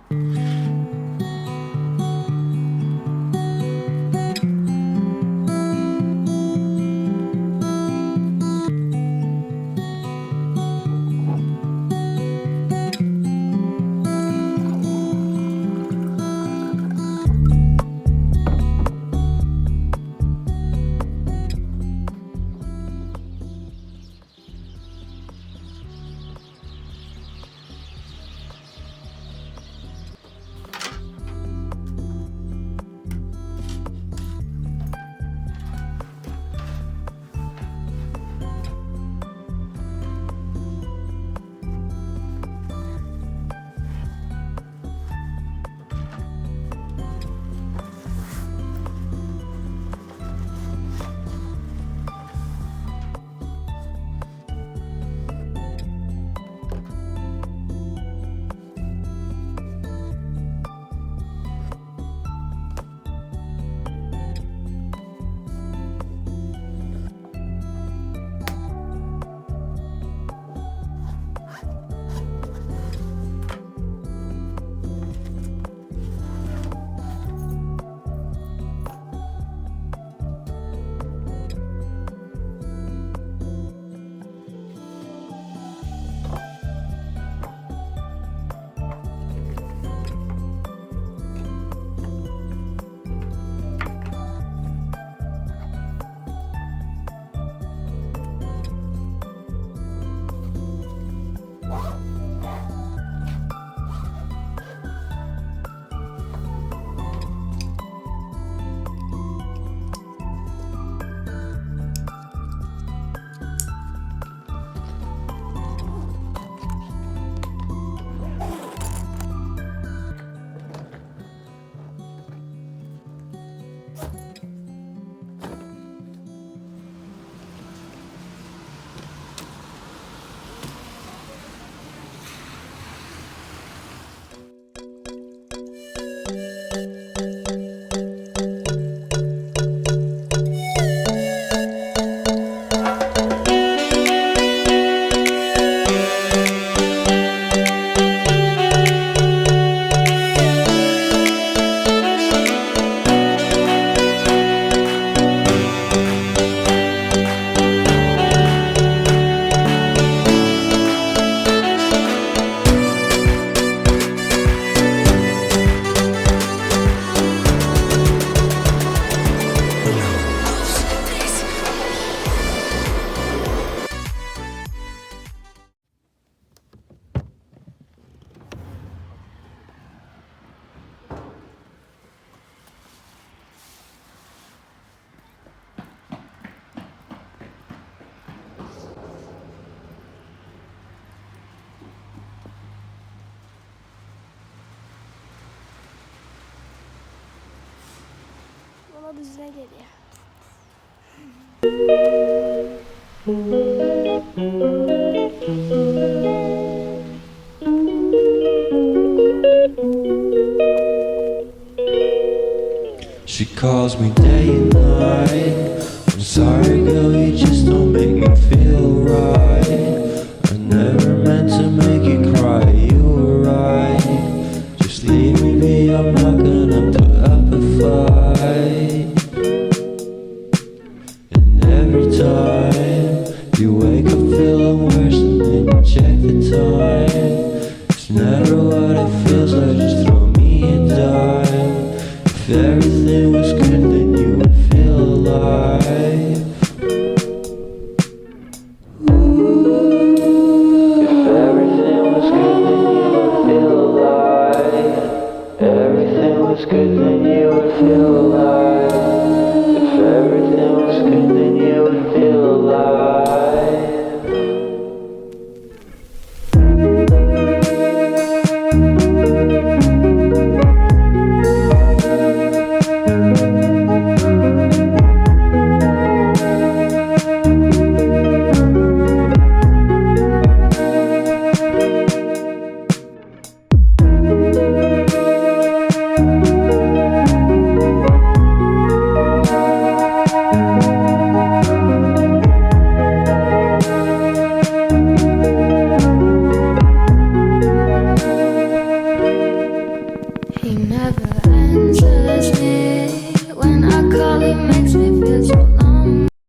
Bana düzine geliyor. She calls me day and night. I'm sorry girl, you just don't make me feel right. I never meant to make you cry, you were right. Just leave me be, I'm not gonna put up a fight. And every time you wake up feeling worse and then you check the time. It's never what it feels like, just throw me a dime. If everything was good, then you would feel alive. If everything was good, then He never answers me. When I call, he makes me feel so